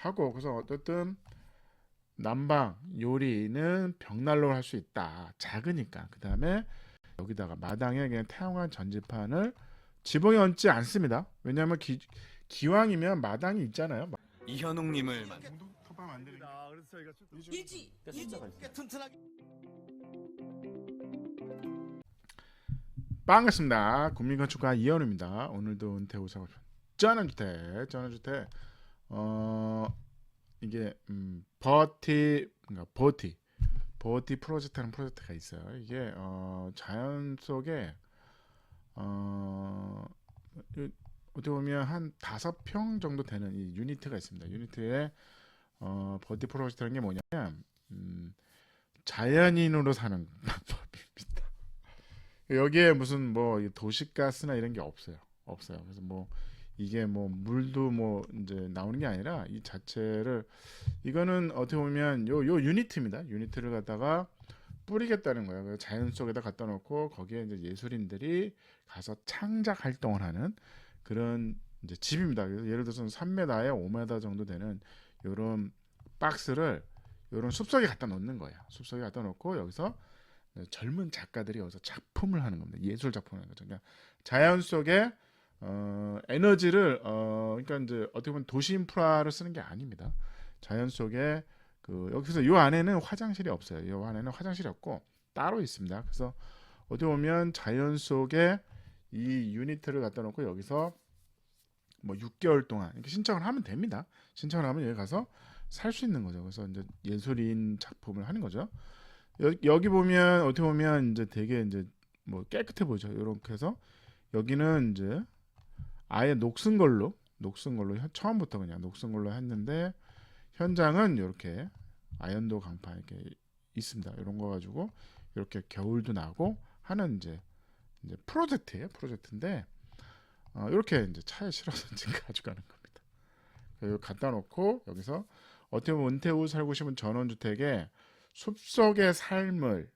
하고 그래서 어쨌든 난방 요리는 벽난로를 할 수 있다. 작으니까. 그 다음에 여기다가 마당에 그냥 태양광 전지판을 지붕에 얹지 않습니다. 왜냐하면 기왕이면 마당이 있잖아요. 이현웅님을 만. 톱밥 만드는 그래서 저희가 일지 튼튼하게. 반갑습니다. 국민건축가 이현우입니다. 오늘도 은퇴후 사고 전원주택 이게 버티 프로젝트라는 프로젝트가 있어요. 이게 자연 속에 어떻게 보면 한 5평 정도 되는 이 유니트가 있습니다. 유니트에 버티 프로젝트라는 게 뭐냐면 자연인으로 사는 방법입니다. 여기에 무슨 뭐 도시가스나 이런 게 없어요. 그래서 뭐 이게 뭐 물도 뭐 이제 나오는 게 아니라 이 자체를 이거는 어떻게 보면 요 유니트입니다. 유니트를 갖다가 뿌리겠다는 거예요. 그래서 자연 속에다 갖다 놓고 거기에 이제 예술인들이 가서 창작 활동을 하는 그런 이제 집입니다. 그래서 예를 들어서 3m에 5m 정도 되는 요런 박스를 요런 숲속에 갖다 놓는 거예요. 숲속에 갖다 놓고 여기서 젊은 작가들이 여기서 작품을 하는 겁니다. 예술 작품을 하는 거죠. 그러니까 자연 속에 에너지를 그러니까 이제 어떻게 보면 도시 인프라를 쓰는 게 아닙니다. 자연 속에 여기서 요 안에는 화장실이 없어요. 요 안에는 화장실이 없고 따로 있습니다. 그래서 어떻게 보면 자연 속에 이 유니트를 갖다 놓고 여기서 뭐 6개월 동안 이렇게 신청을 하면 됩니다. 신청을 하면 여기 가서 살 수 있는 거죠. 그래서 이제 예술인 작품을 하는 거죠. 여기 보면 어떻게 보면 이제 되게 이제 뭐 깨끗해 보이죠. 이렇게 해서 여기는 이제 아예 녹슨 걸로 처음부터 그냥 녹슨 걸로 했는데 현장은 이렇게 아연도 강판 이렇게 있습니다. 이런 거 가지고 이렇게 겨울도 나고 하는 이제 프로젝트인데 이렇게 이제 차에 실어서 지금 가져가는 겁니다. 여기 갖다 놓고 여기서 어떻게 보면 은퇴 후 살고 싶은 전원주택에 숲속의 삶을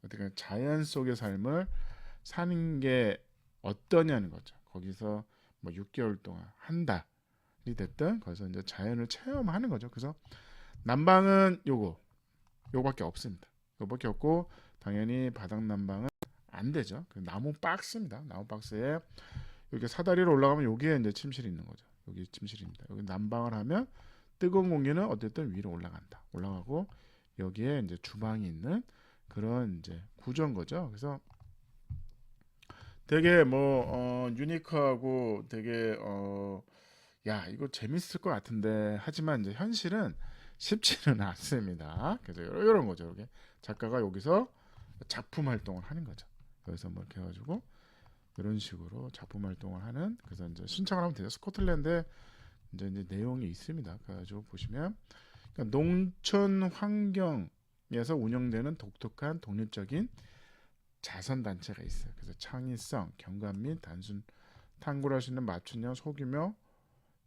어떻게 자연 속의 삶을 사는 게 어떠냐는 거죠. 거기서 뭐 6개월 동안 한 달이 됐든 거기서 이제 자연을 체험하는 거죠. 그래서 난방은 요거밖에 없습니다. 요거밖에 없고 당연히 바닥 난방은 안 되죠. 나무 박스입니다. 나무 박스에 이렇게 사다리로 올라가면 여기에 이제 침실이 있는 거죠. 여기 침실입니다. 여기 난방을 하면 뜨거운 공기는 어쨌든 위로 올라가고 여기에 이제 주방이 있는 그런 이제 구조인 거죠. 그래서 되게 뭐 유니크하고 되게 야 이거 재밌을 것 같은데 하지만 이제 현실은 쉽지는 않습니다. 그래서 이런 거죠. 이렇게 작가가 여기서 작품 활동을 하는 거죠. 여기서 뭐 이렇게 해가지고 이런 식으로 작품 활동을 하는 그래서 이제 신청을 하면 되죠. 스코틀랜드에 이제 내용이 있습니다. 그래가지고 보시면 그러니까 농촌 환경에서 운영되는 독특한 독립적인 자선 단체가 있어요. 그래서 창의성, 경관 및 단순 탐구를 할 수 있는 맞춤형 소규모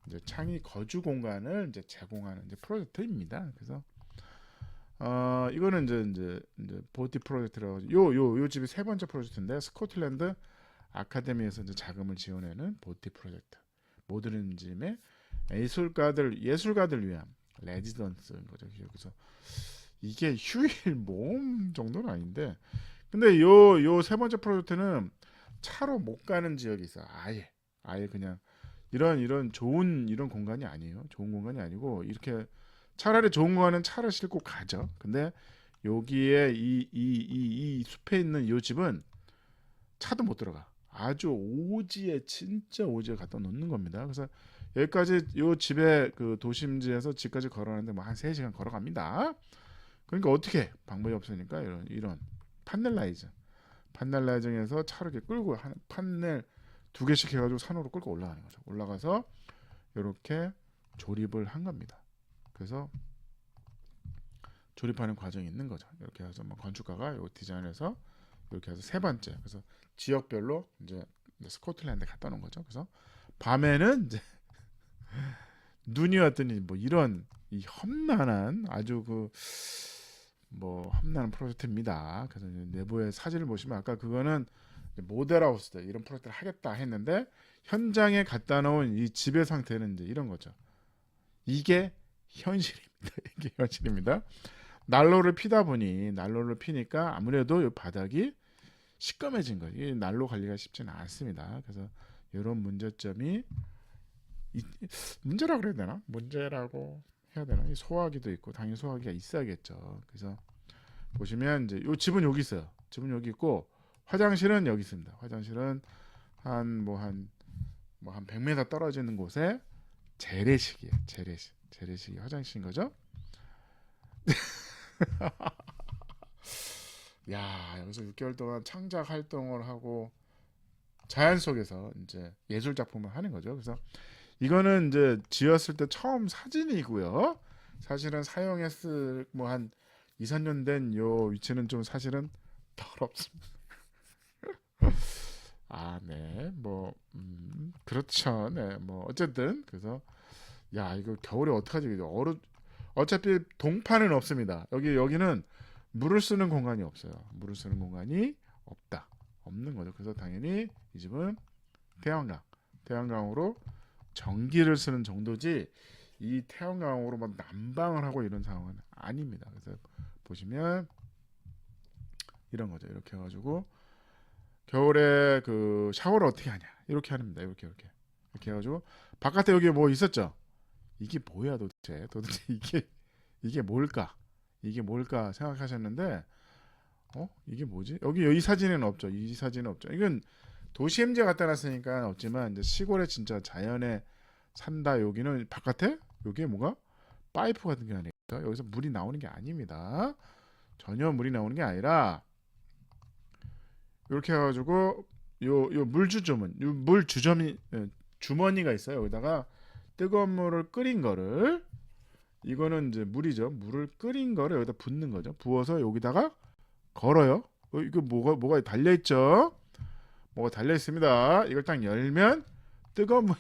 이제 창의 거주 공간을 이제 제공하는 이제 프로젝트입니다. 그래서 이거는 이제 보티 프로젝트라고 요 집이 세 번째 프로젝트인데 스코틀랜드 아카데미에서 이제 자금을 지원하는 보티 프로젝트. 모더니즘의 예술가들 위한 레지던스인 거죠. 그래서 이게 휴일 모험 정도는 아닌데, 근데 요 세 번째 프로젝트는 차로 못 가는 지역이 있어. 아예 그냥 이런 좋은 이런 공간이 아니에요. 좋은 공간이 아니고 이렇게 차라리 좋은 공간은 차를 싣고 가죠. 근데 여기에 이 숲에 있는 이 집은 차도 못 들어가. 아주 진짜 오지에 갖다 놓는 겁니다. 그래서 여기까지 요 집에 그 도심지에서 집까지 걸어가는데 뭐 한 3시간 걸어갑니다. 그러니까 어떻게 방법이 없으니까 이런 판넬라이징에서 차를 이렇게 끌고 판넬 2개씩 해가지고 산으로 끌고 올라가는 거죠. 올라가서 이렇게 조립을 한 겁니다. 그래서 조립하는 과정이 있는 거죠. 이렇게 해서 뭐 건축가가 요 디자인해서 이렇게 해서 세 번째 그래서 지역별로 이제 스코틀랜드에 갖다 놓은 거죠. 그래서 밤에는 이제 눈이 왔더니 뭐 이런 이 험난한 아주 험난한 프로젝트입니다. 그래서 내부의 사진을 보시면 아까 그거는 모델하우스 때 이런 프로젝트를 하겠다 했는데 현장에 갖다 놓은 이 집의 상태는 이제 이런 거죠. 이게 현실입니다. 이게 현실입니다. 난로를 피다 보니 난로를 피니까 아무래도 이 바닥이 시꺼매진 거예요. 이 난로 관리가 쉽지는 않습니다. 그래서 이런 문제점이 문제라고 그래야 되나? 문제라고 해야 되나? 이 소화기도 있고 당연히 소화기가 있어야겠죠. 그래서 보시면 이제 요 집은 여기 있어요. 집은 여기 있고 화장실은 여기 있습니다. 화장실은 한 100m 떨어지는 곳에 재래식이에요. 재래식이 화장실인 거죠. 야, 여기서 6개월 동안 창작 활동을 하고 자연 속에서 이제 예술 작품을 하는 거죠. 그래서 이거는 이제 지었을 때 처음 사진이고요. 사실은 사용했을 뭐 한 2, 3년 된 요 위치는 좀 사실은 더럽습니다. 아, 네. 뭐 그렇죠. 네. 뭐 어쨌든 그래서 야, 이거 겨울에 어떡하지? 어차피 동판은 없습니다. 여기는 물을 쓰는 공간이 없어요. 물을 쓰는 공간이 없는 거죠. 그래서 당연히 이 집은 태양광으로 전기를 쓰는 정도지 이 태양광으로 막 난방을 하고 이런 상황은 아닙니다. 그래서 보시면 이런 거죠. 이렇게 해가지고 겨울에 그 샤워를 어떻게 하냐 이렇게 합니다. 이렇게 해가지고 바깥에 여기 뭐 있었죠? 이게 뭐야 도대체 이게 뭘까? 이게 뭘까 생각하셨는데 이게 뭐지? 여기 이 사진에는 없죠. 이 사진은 없죠. 이건 도시 엠지에 갖다 놨으니까 없지만 이제 시골에 진짜 자연에 산다. 여기는 바깥에 여기에 뭐가 파이프 같은 게 아니까 여기서 물이 나오는 게 아닙니다. 전혀 물이 나오는 게 아니라 이렇게 해가지고 요 물 주점이 주머니가 있어요. 여기다가 뜨거운 물을 끓인 거를 이거는 이제 물이죠. 물을 끓인 거를 여기다 붓는 거죠. 부어서 여기다가 걸어요. 이거 뭐가 달려 있죠? 뭐가 달려 있습니다. 이걸 딱 열면 뜨거운 물이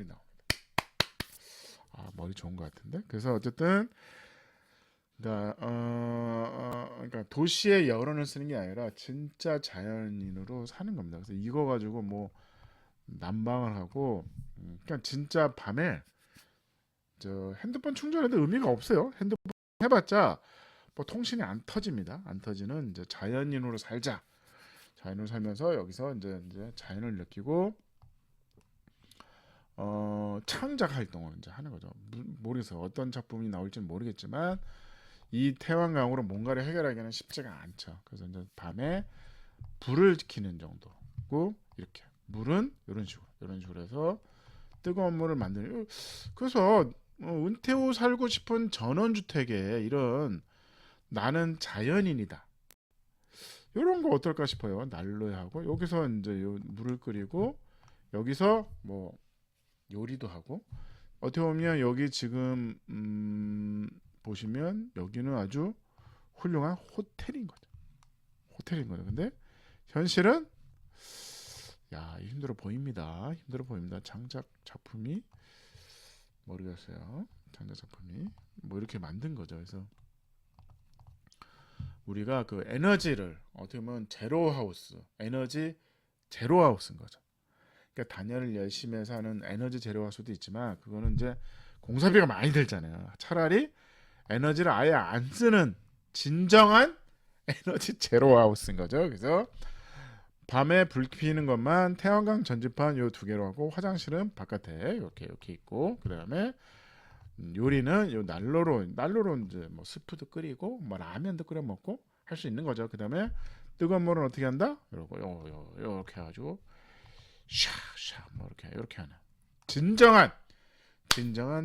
나옵니다. 아, 머리 좋은 것 같은데. 그래서 어쨌든 그러니까 도시의 여론을 쓰는 게 아니라 진짜 자연인으로 사는 겁니다. 그래서 이거 가지고 뭐 난방을 하고 그냥 진짜 밤에 저 핸드폰 충전해도 의미가 없어요. 핸드폰 해봤자 뭐 통신이 안 터집니다. 안 터지는 이제 자연인으로 살자. 자연을 살면서 여기서 이제 자연을 느끼고 창작 활동을 이제 하는 거죠. 모르겠어요. 어떤 작품이 나올지는 모르겠지만 이 태양광으로 뭔가를 해결하기는 쉽지가 않죠. 그래서 이제 밤에 불을 켜는 정도고 이렇게 물은 이런 식으로 해서 뜨거운 물을 만드는. 그래서 은퇴 후 살고 싶은 전원주택에 이런 나는 자연인이다. 이런 거 어떨까 싶어요. 난로에 하고 여기서 이제 물을 끓이고 여기서 뭐 요리도 하고 어떻게 보면 여기 지금 보시면 여기는 아주 훌륭한 호텔인 거죠. 근데 현실은 힘들어 보입니다. 창작 작품이 모르겠어요. 창작 작품이 뭐 이렇게 만든 거죠. 그래서 우리가 그 에너지를 어떻게 보면 에너지 제로 하우스인 거죠. 그러니까 단열을 열심히 해서 하는 에너지 제로 하우스도 있지만 그거는 이제 공사비가 많이 들잖아요. 차라리 에너지를 아예 안 쓰는 진정한 에너지 제로 하우스인 거죠. 그래서 밤에 불 켜는 것만 태양광 전지판 요 두 개로 하고 화장실은 바깥에 이렇게 있고 그다음에 요리는 요 난로로 이제 뭐 스프도 끓이고 뭐 라면도 끓여 먹고 할 수 있는 거죠. 그다음에 뜨거운 물은 어떻게 한다? 이러고 이렇게 해가지고 샤샤 뭐 이렇게 하는 진정한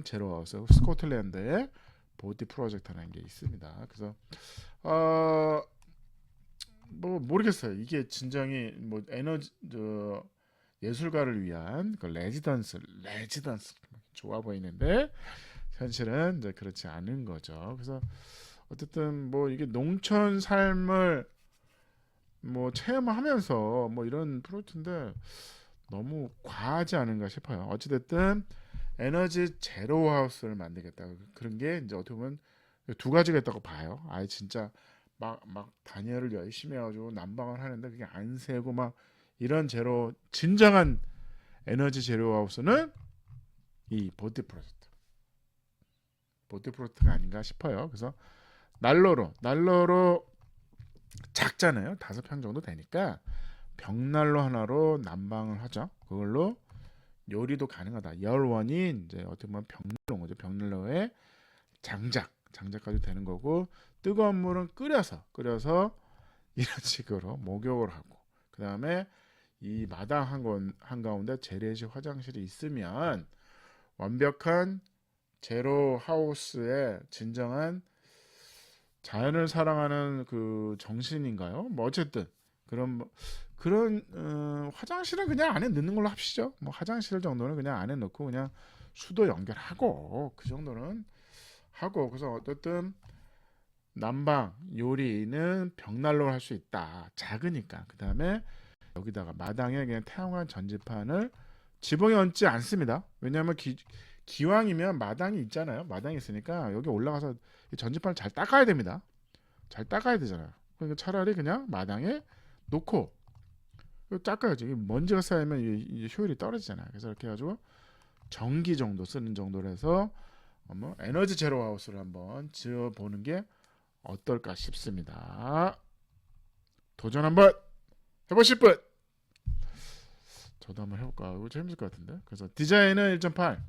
제로하우스 스코틀랜드의 보디 프로젝트라는 게 있습니다. 그래서 뭐 모르겠어요. 이게 진정이 뭐 에너지 예술가를 위한 그 레지던스 좋아 보이는데 현실은 이제 그렇지 않은 거죠. 그래서 어쨌든 뭐 이게 농촌 삶을 뭐 체험하면서 뭐 이런 프로젝트인데 너무 과하지 않은가 싶어요. 어찌됐든 에너지 제로 하우스를 만들겠다. 그런 게 이제 어떻게 보면 두 가지가 있다고 봐요. 아예 진짜 막 단열을 열심히 해가지고 난방을 하는데 그게 안 새고 막 이런 진정한 에너지 제로 하우스는 이 보디 프로젝트. 보디프로트가 아닌가 싶어요. 그래서 난로로 작잖아요. 5평 정도 되니까 벽난로 하나로 난방을 하죠. 그걸로 요리도 가능하다. 열원이 이제 어떻게 보면 벽난로인 거죠. 벽난로에 장작까지 되는 거고, 뜨거운 물은 끓여서 이런 식으로 목욕을 하고, 그 다음에 이 마당 한가운데 재래식 화장실이 있으면 완벽한 제로 하우스의 진정한 자연을 사랑하는 그 정신인가요? 뭐 어쨌든 그런 화장실은 그냥 안에 넣는 걸로 합시죠. 뭐 화장실 정도는 그냥 안에 넣고 그냥 수도 연결하고 그 정도는 하고, 그래서 어쨌든 난방 요리는 벽난로를 할 수 있다. 작으니까. 그 다음에 여기다가 마당에 그냥 태양광 전지판을 지붕에 얹지 않습니다. 왜냐하면 기왕이면 마당이 있잖아요. 마당이 있으니까 여기 올라가서 이 전지판을 잘 닦아야 됩니다. 잘 닦아야 되잖아요. 그러니까 차라리 그냥 마당에 놓고 닦아야지. 먼지가 쌓이면 이 효율이 떨어지잖아요. 그래서 이렇게 해가지고 전기 정도 쓰는 정도로 해서 뭐 에너지 제로 하우스를 한번 지어보는 게 어떨까 싶습니다. 도전 한번 해보실 분? 저도 한번 해볼까? 이거 재밌을 것 같은데. 그래서 디자인은 1.8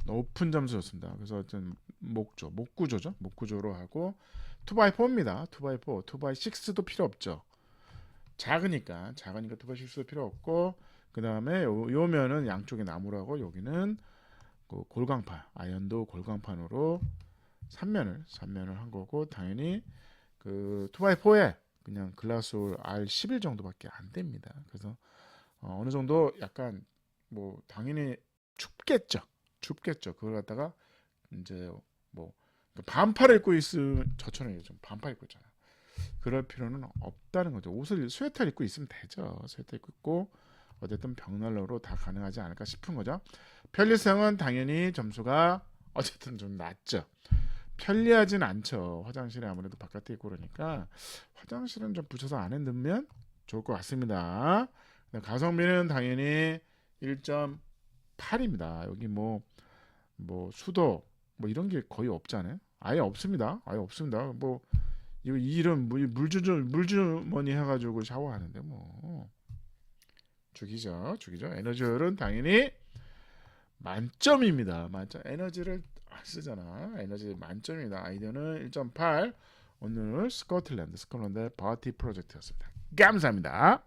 높은 점수 줬습니다. 그래서 어떤 목구조죠. 목구조로 하고 2x4입니다. 2x4, 2x6도 필요 없죠. 작으니까 2x6도 필요 없고, 그 다음에 요 면은 양쪽에 나무라고, 여기는 그 골광판, 아연도 골광판으로 3면을 한 거고, 당연히 그 2x4에 그냥 글라스홀 R11 정도밖에 안 됩니다. 그래서 어느 정도 약간 뭐 당연히 춥겠죠. 그걸 갖다가 이제 뭐 반팔을 입고 있으면, 저처럼 요즘 반팔 입고 있잖아요. 그럴 필요는 없다는 거죠. 옷을 스웨터 입고 있으면 되죠. 스웨터 입고 어쨌든 벽난로로 다 가능하지 않을까 싶은 거죠. 편리성은 당연히 점수가 어쨌든 좀 낮죠. 편리하진 않죠. 화장실에 아무래도 바깥에 있고 그러니까 화장실은 좀 붙여서 안에 넣으면 좋을 것 같습니다. 가성비는 당연히 1.8입니다. 여기 뭐 수도 뭐 이런 게 거의 없잖아요. 아예 없습니다. 뭐 이런 물주머니 해가지고 샤워하는데 뭐 죽이죠. 에너지율은 당연히 만점입니다. 만점. 에너지를 안 쓰잖아. 에너지 만점입니다. 아이디어는 1.8. 오늘 스코틀랜드 바티 프로젝트였습니다. 감사합니다.